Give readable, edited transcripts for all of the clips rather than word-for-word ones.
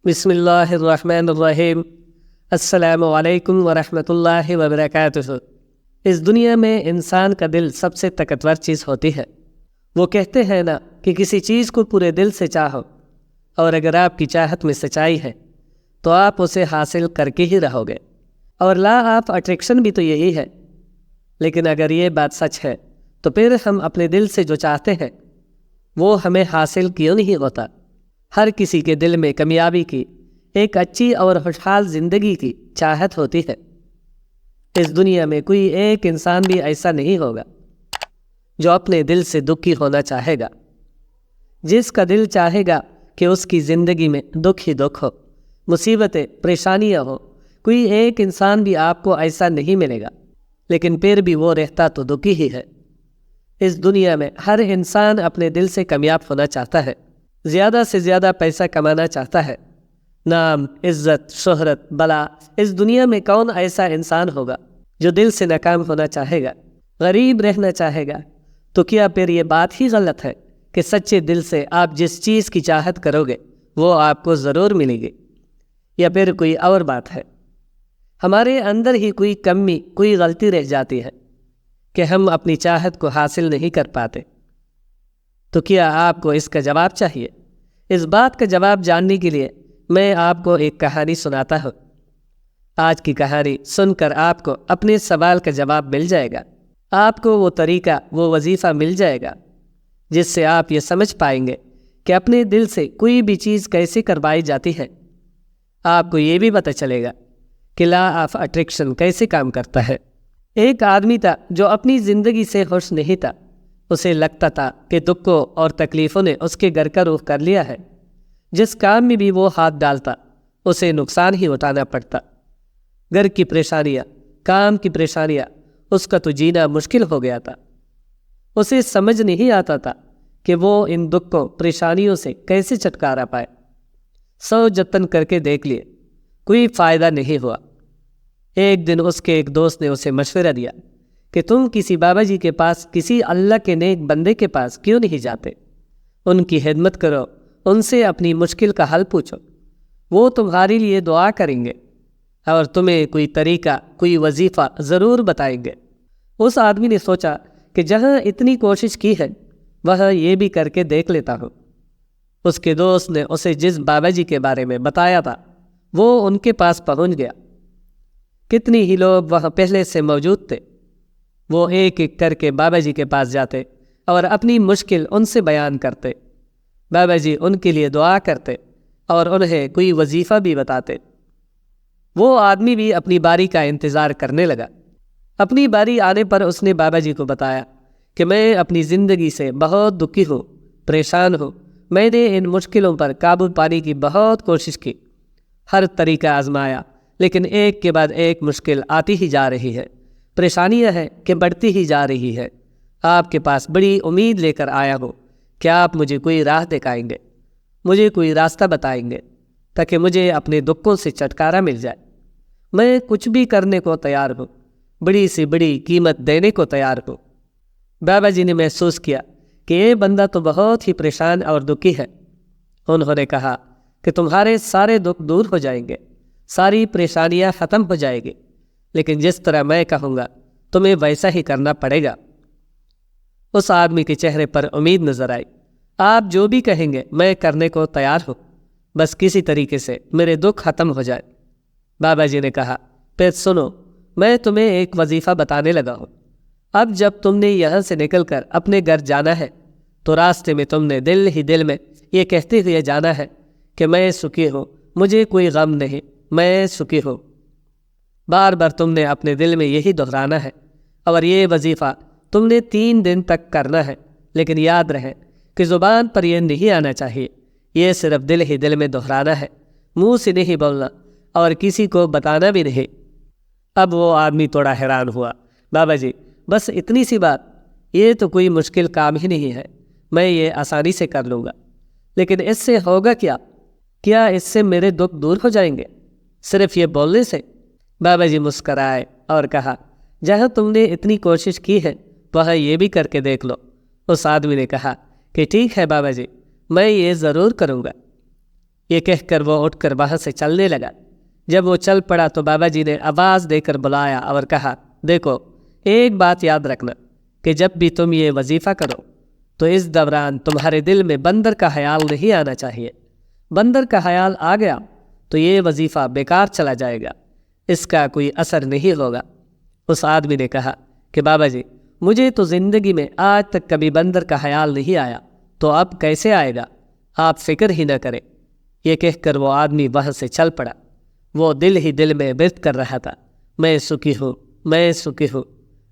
بسم اللہ الرحمن الرحیم۔ السلام علیکم ورحمۃ اللہ وبرکاتہ۔ اس دنیا میں انسان کا دل سب سے طاقتور چیز ہوتی ہے۔ وہ کہتے ہیں نا کہ کسی چیز کو پورے دل سے چاہو، اور اگر آپ کی چاہت میں سچائی ہے تو آپ اسے حاصل کر کے ہی رہو گے۔ اور لا آف اٹریکشن بھی تو یہی ہے۔ لیکن اگر یہ بات سچ ہے تو پھر ہم اپنے دل سے جو چاہتے ہیں وہ ہمیں حاصل کیوں نہیں ہوتا؟ ہر کسی کے دل میں کامیابی کی، ایک اچھی اور خوشحال زندگی کی چاہت ہوتی ہے۔ اس دنیا میں کوئی ایک انسان بھی ایسا نہیں ہوگا جو اپنے دل سے دکھی ہونا چاہے گا۔ جس کا دل چاہے گا کہ اس کی زندگی میں دکھ ہی دکھ ہو، مصیبتیں، پریشانیاں ہو، کوئی ایک انسان بھی آپ کو ایسا نہیں ملے گا۔ لیکن پھر بھی وہ رہتا تو دکھی ہی ہے۔ اس دنیا میں ہر انسان اپنے دل سے کامیاب ہونا چاہتا ہے، زیادہ سے زیادہ پیسہ کمانا چاہتا ہے، نام، عزت، شہرت، بلا۔ اس دنیا میں کون ایسا انسان ہوگا جو دل سے ناکام ہونا چاہے گا، غریب رہنا چاہے گا؟ تو کیا پھر یہ بات ہی غلط ہے کہ سچے دل سے آپ جس چیز کی چاہت کرو گے وہ آپ کو ضرور ملے گی؟ یا پھر کوئی اور بات ہے؟ ہمارے اندر ہی کوئی کمی، کوئی غلطی رہ جاتی ہے کہ ہم اپنی چاہت کو حاصل نہیں کر پاتے۔ تو کیا آپ کو اس کا جواب چاہیے؟ اس بات کا جواب جاننے کے لیے میں آپ کو ایک کہانی سناتا ہوں۔ آج کی کہانی سن کر آپ کو اپنے سوال کا جواب مل جائے گا۔ آپ کو وہ طریقہ، وہ وظیفہ مل جائے گا جس سے آپ یہ سمجھ پائیں گے کہ اپنے دل سے کوئی بھی چیز کیسے کروائی جاتی ہے۔ آپ کو یہ بھی پتہ چلے گا کہ لا آف اٹریکشن کیسے کام کرتا ہے۔ ایک آدمی تھا جو اپنی زندگی سے خوش نہیں تھا۔ اسے لگتا تھا کہ دکھوں اور تکلیفوں نے اس کے گھر کا رخ کر لیا ہے۔ جس کام میں بھی وہ ہاتھ ڈالتا اسے نقصان ہی اٹھانا پڑتا۔ گھر کی پریشانیاں، کام کی پریشانیاں، اس کا تو جینا مشکل ہو گیا تھا۔ اسے سمجھ نہیں آتا تھا کہ وہ ان دکھوں، پریشانیوں سے کیسے چھٹکارا پائے۔ 100 جتن کر کے دیکھ لیے، کوئی فائدہ نہیں ہوا۔ ایک دن اس کے ایک دوست نے اسے مشورہ دیا کہ تم کسی بابا جی کے پاس، کسی اللہ کے نیک بندے کے پاس کیوں نہیں جاتے؟ ان کی خدمت کرو، ان سے اپنی مشکل کا حل پوچھو، وہ تمہارے لیے دعا کریں گے اور تمہیں کوئی طریقہ، کوئی وظیفہ ضرور بتائیں گے۔ اس آدمی نے سوچا کہ جہاں اتنی کوشش کی ہے وہاں یہ بھی کر کے دیکھ لیتا ہوں۔ اس کے دوست نے اسے جس بابا جی کے بارے میں بتایا تھا وہ ان کے پاس پہنچ گیا۔ کتنی ہی لوگ وہاں پہلے سے موجود تھے۔ وہ ایک ایک کر کے بابا جی کے پاس جاتے اور اپنی مشکل ان سے بیان کرتے۔ بابا جی ان کے لیے دعا کرتے اور انہیں کوئی وظیفہ بھی بتاتے۔ وہ آدمی بھی اپنی باری کا انتظار کرنے لگا۔ اپنی باری آنے پر اس نے بابا جی کو بتایا کہ میں اپنی زندگی سے بہت دکھی ہوں، پریشان ہوں۔ میں نے ان مشکلوں پر قابو پانے کی بہت کوشش کی، ہر طریقہ آزمایا، لیکن ایک کے بعد ایک مشکل آتی ہی جا رہی ہے۔ پریشانیاں ہیں کہ بڑھتی ہی جا رہی ہے۔ آپ کے پاس بڑی امید لے کر آیا ہوں۔ کیا آپ مجھے کوئی راہ دکھائیں گے، مجھے کوئی راستہ بتائیں گے تاکہ مجھے اپنے دکھوں سے چھٹکارا مل جائے؟ میں کچھ بھی کرنے کو تیار ہوں، بڑی سے بڑی قیمت دینے کو تیار ہوں۔ بابا جی نے محسوس کیا کہ یہ بندہ تو بہت ہی پریشان اور دکھی ہے۔ انہوں نے کہا کہ تمہارے سارے دکھ دور ہو جائیں گے، ساری پریشانیاں ختم ہو جائیں گی، لیکن جس طرح میں کہوں گا تمہیں ویسا ہی کرنا پڑے گا۔ اس آدمی کے چہرے پر امید نظر آئی۔ آپ جو بھی کہیں گے میں کرنے کو تیار ہوں، بس کسی طریقے سے میرے دکھ ختم ہو جائے۔ بابا جی نے کہا پھر سنو، میں تمہیں ایک وظیفہ بتانے لگا ہوں۔ اب جب تم نے یہاں سے نکل کر اپنے گھر جانا ہے تو راستے میں تم نے دل ہی دل میں یہ کہتے ہوئے جانا ہے کہ میں سکھی ہوں، مجھے کوئی غم نہیں، میں سکھی ہوں۔ بار بار تم نے اپنے دل میں یہی دہرانا ہے، اور یہ وظیفہ تم نے 3 دن تک کرنا ہے۔ لیکن یاد رہے کہ زبان پر یہ نہیں آنا چاہیے، یہ صرف دل ہی دل میں دہرانا ہے، منہ سے نہیں بولنا اور کسی کو بتانا بھی نہیں۔ اب وہ آدمی تھوڑا حیران ہوا۔ بابا جی بس اتنی سی بات، یہ تو کوئی مشکل کام ہی نہیں ہے، میں یہ آسانی سے کر لوں گا، لیکن اس سے ہوگا کیا؟ کیا اس سے میرے دکھ دور ہو جائیں گے صرف یہ بولنے سے؟ بابا جی مسکرائے اور کہا جہاں تم نے اتنی کوشش کی ہے وہاں یہ بھی کر کے دیکھ لو۔ اس آدمی نے کہا کہ ٹھیک ہے بابا جی، میں یہ ضرور کروں گا۔ یہ کہہ کر وہ اٹھ کر وہاں سے چلنے لگا۔ جب وہ چل پڑا تو بابا جی نے آواز دے کر بلایا اور کہا، دیکھو ایک بات یاد رکھنا کہ جب بھی تم یہ وظیفہ کرو تو اس دوران تمہارے دل میں بندر کا خیال نہیں آنا چاہیے۔ بندر کا خیال آ گیا تو یہ وظیفہ بیکار چلا جائے گا، اس کا کوئی اثر نہیں ہوگا۔ اس آدمی نے کہا کہ بابا جی مجھے تو زندگی میں آج تک کبھی بندر کا خیال نہیں آیا، تو اب کیسے آئے گا؟ آپ فکر ہی نہ کریں۔ یہ کہہ کر وہ آدمی وہاں سے چل پڑا۔ وہ دل ہی دل میں ورد کر رہا تھا، میں سکھی ہوں، میں سکھی ہوں۔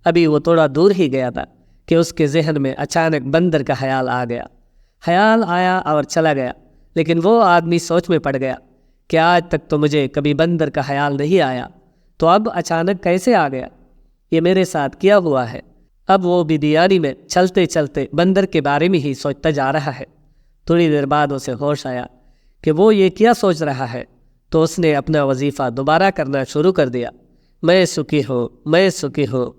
ابھی وہ تھوڑا دور ہی گیا تھا کہ اس کے ذہن میں اچانک بندر کا خیال آ گیا۔ خیال آیا اور چلا گیا، لیکن وہ آدمی سوچ میں پڑ گیا کہ آج تک تو مجھے کبھی بندر کا خیال نہیں آیا، تو اب اچانک کیسے آ گیا؟ یہ میرے ساتھ کیا ہوا ہے؟ اب وہ بیدیانی میں چلتے چلتے بندر کے بارے میں ہی سوچتا جا رہا ہے۔ تھوڑی دیر بعد اسے ہوش آیا کہ وہ یہ کیا سوچ رہا ہے، تو اس نے اپنا وظیفہ دوبارہ کرنا شروع کر دیا، میں سکھی ہوں، میں سکھی ہوں۔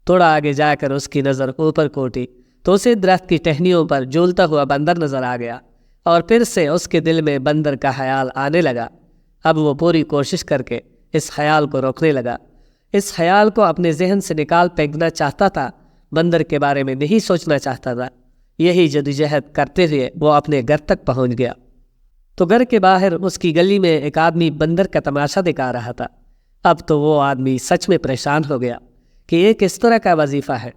تھوڑا آگے جا کر اس کی نظر اوپر کو اٹھی تو اسے درخت کی ٹہنیوں پر جھولتا ہوا بندر نظر آ گیا، اور پھر سے اس کے دل میں بندر کا خیال آنے لگا۔ اب وہ پوری کوشش کر کے اس خیال کو روکنے لگا، اس خیال کو اپنے ذہن سے نکال پھینکنا چاہتا تھا، بندر کے بارے میں نہیں سوچنا چاہتا تھا۔ یہی جدوجہد کرتے ہوئے وہ اپنے گھر تک پہنچ گیا تو گھر کے باہر اس کی گلی میں ایک آدمی بندر کا تماشا دکھا رہا تھا۔ اب تو وہ آدمی سچ میں پریشان ہو گیا کہ یہ کس طرح کا وظیفہ ہے،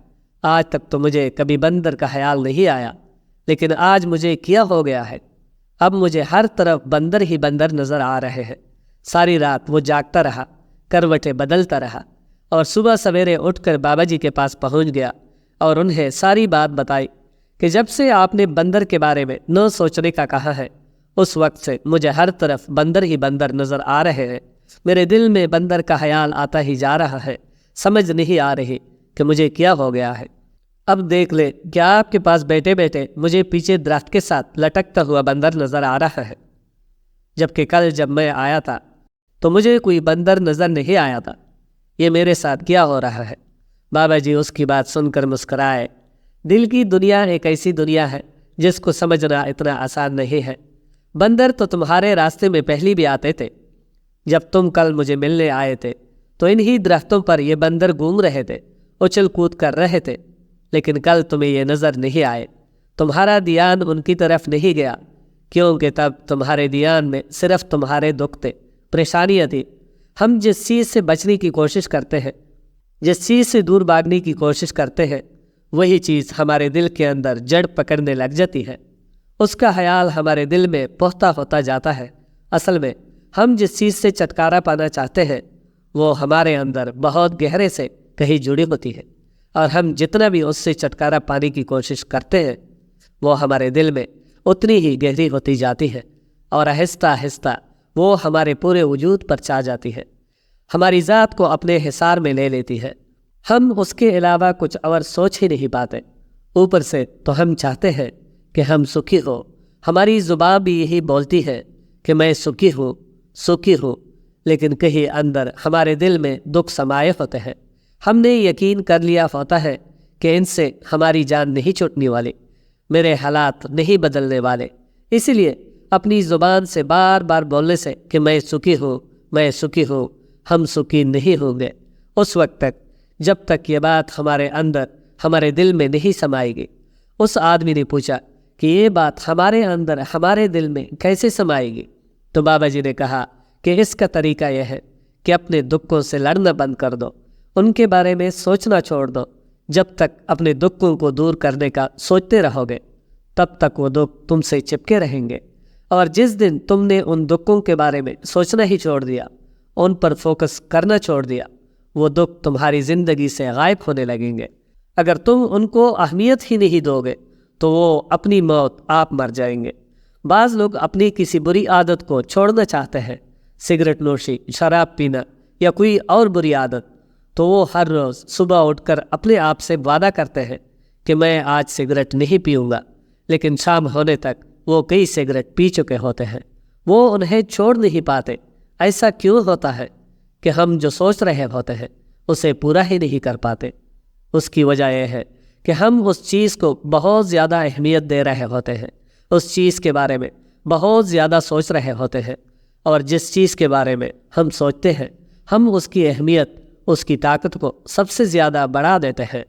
آج تک تو مجھے کبھی بندر کا خیال نہیں آیا، لیکن آج مجھے کیا ہو گیا ہے؟ اب مجھے ہر طرف بندر ہی بندر نظر آ رہے ہیں۔ ساری رات وہ جاگتا رہا، کروٹیں بدلتا رہا، اور صبح سویرے اٹھ کر بابا جی کے پاس پہنچ گیا اور انہیں ساری بات بتائی کہ جب سے آپ نے بندر کے بارے میں نہ سوچنے کا کہا ہے، اس وقت سے مجھے ہر طرف بندر ہی بندر نظر آ رہے ہیں، میرے دل میں بندر کا خیال آتا ہی جا رہا ہے، سمجھ نہیں آ رہی کہ مجھے کیا ہو گیا ہے۔ اب دیکھ لے کیا آپ کے پاس بیٹھے بیٹھے مجھے پیچھے درخت کے ساتھ لٹکتا ہوا بندر نظر آ رہا ہے، جبکہ کل جب میں آیا تھا تو مجھے کوئی بندر نظر نہیں آیا تھا۔ یہ میرے ساتھ کیا ہو رہا ہے؟ بابا جی اس کی بات سن کر مسکرائے۔ دل کی دنیا ایک ایسی دنیا ہے جس کو سمجھنا اتنا آسان نہیں ہے۔ بندر تو تمہارے راستے میں پہلی بھی آتے تھے۔ جب تم کل مجھے ملنے آئے تھے تو انہی درختوں پر یہ بندر گھوم رہے تھے، اچھل کود کر رہے تھے، لیکن کل تمہیں یہ نظر نہیں آئے۔ تمہارا دھیان ان کی طرف نہیں گیا، کیونکہ تب تمہارے دھیان میں صرف تمہارے دکھ تھے، پریشانیاں تھی۔ ہم جس چیز سے بچنے کی کوشش کرتے ہیں، جس چیز سے دور بھاگنے کی کوشش کرتے ہیں، وہی چیز ہمارے دل کے اندر جڑ پکڑنے لگ جاتی ہے، اس کا خیال ہمارے دل میں پختہ ہوتا جاتا ہے۔ اصل میں ہم جس چیز سے چھٹکارا پانا چاہتے ہیں وہ ہمارے اندر بہت گہرے سے کہیں جڑی ہوتی ہے، اور ہم جتنا بھی اس سے چھٹکارا پانے کی کوشش کرتے ہیں وہ ہمارے دل میں اتنی ہی گہری ہوتی جاتی ہے، اور آہستہ آہستہ وہ ہمارے پورے وجود پر چھا جاتی ہے، ہماری ذات کو اپنے حصار میں لے لیتی ہے۔ ہم اس کے علاوہ کچھ اور سوچ ہی نہیں پاتے۔ اوپر سے تو ہم چاہتے ہیں کہ ہم سکھی ہو، ہماری زبان بھی یہی بولتی ہے کہ میں سکھی ہوں، سکھی ہوں، لیکن کہیں اندر ہمارے دل میں دکھ سمائے ہوتے ہیں۔ ہم نے یقین کر لیا ہوتا ہے کہ ان سے ہماری جان نہیں چھوٹنے والی، میرے حالات نہیں بدلنے والے، اسی لیے اپنی زبان سے بار بار بولنے سے کہ میں سکھی ہوں، میں سکھی ہوں، ہم سکھی نہیں ہوں گے اس وقت تک جب تک یہ بات ہمارے اندر، ہمارے دل میں نہیں سمائے گی۔ اس آدمی نے پوچھا کہ یہ بات ہمارے اندر، ہمارے دل میں کیسے سمائے گی؟ تو بابا جی نے کہا کہ اس کا طریقہ یہ ہے کہ اپنے دکھوں سے لڑنا بند کر دو، ان کے بارے میں سوچنا چھوڑ دو۔ جب تک اپنے دکھوں کو دور کرنے کا سوچتے رہو گے تب تک وہ دکھ تم سے چپکے رہیں گے، اور جس دن تم نے ان دکھوں کے بارے میں سوچنا ہی چھوڑ دیا، ان پر فوکس کرنا چھوڑ دیا، وہ دکھ تمہاری زندگی سے غائب ہونے لگیں گے۔ اگر تم ان کو اہمیت ہی نہیں دو گے تو وہ اپنی موت آپ مر جائیں گے۔ بعض لوگ اپنی کسی بری عادت کو چھوڑنا چاہتے ہیں، سگریٹ نوشی، شراب پینا یا کوئی اور بری عادت، تو وہ ہر روز صبح اٹھ کر اپنے آپ سے وعدہ کرتے ہیں کہ میں آج سگریٹ نہیں پیوں گا، لیکن شام ہونے تک وہ کئی سگریٹ پی چکے ہوتے ہیں، وہ انہیں چھوڑ نہیں پاتے۔ ایسا کیوں ہوتا ہے کہ ہم جو سوچ رہے ہوتے ہیں اسے پورا ہی نہیں کر پاتے؟ اس کی وجہ یہ ہے کہ ہم اس چیز کو بہت زیادہ اہمیت دے رہے ہوتے ہیں، اس چیز کے بارے میں بہت زیادہ سوچ رہے ہوتے ہیں، اور جس چیز کے بارے میں ہم سوچتے ہیں ہم اس کی اہمیت، اس کی طاقت کو سب سے زیادہ بڑھا دیتے ہیں۔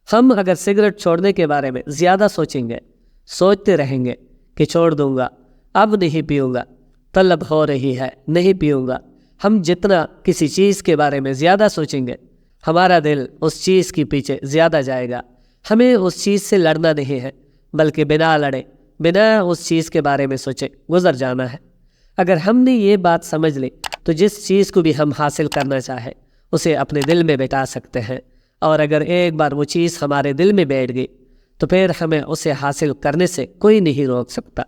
ہم اگر سگریٹ چھوڑنے کے بارے میں زیادہ سوچیں گے، سوچتے رہیں گے کہ چھوڑ دوں گا، اب نہیں پیوں گا، طلب ہو رہی ہے نہیں پیوں گا، ہم جتنا کسی چیز کے بارے میں زیادہ سوچیں گے ہمارا دل اس چیز کے پیچھے زیادہ جائے گا۔ ہمیں اس چیز سے لڑنا نہیں ہے، بلکہ بنا لڑے، بنا اس چیز کے بارے میں سوچے گزر جانا ہے۔ اگر ہم نے یہ بات سمجھ لی تو جس چیز کو بھی ہم حاصل کرنا چاہے اسے اپنے دل میں بٹھا سکتے ہیں، اور اگر ایک بار وہ چیز ہمارے دل میں بیٹھ گئی تو پھر ہمیں اسے حاصل کرنے سے کوئی نہیں روک سکتا۔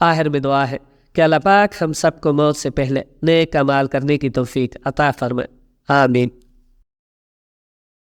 آخر میں دعا ہے کہ اللہ پاک ہم سب کو موت سے پہلے نیک اعمال کرنے کی توفیق عطا فرمائے، آمین۔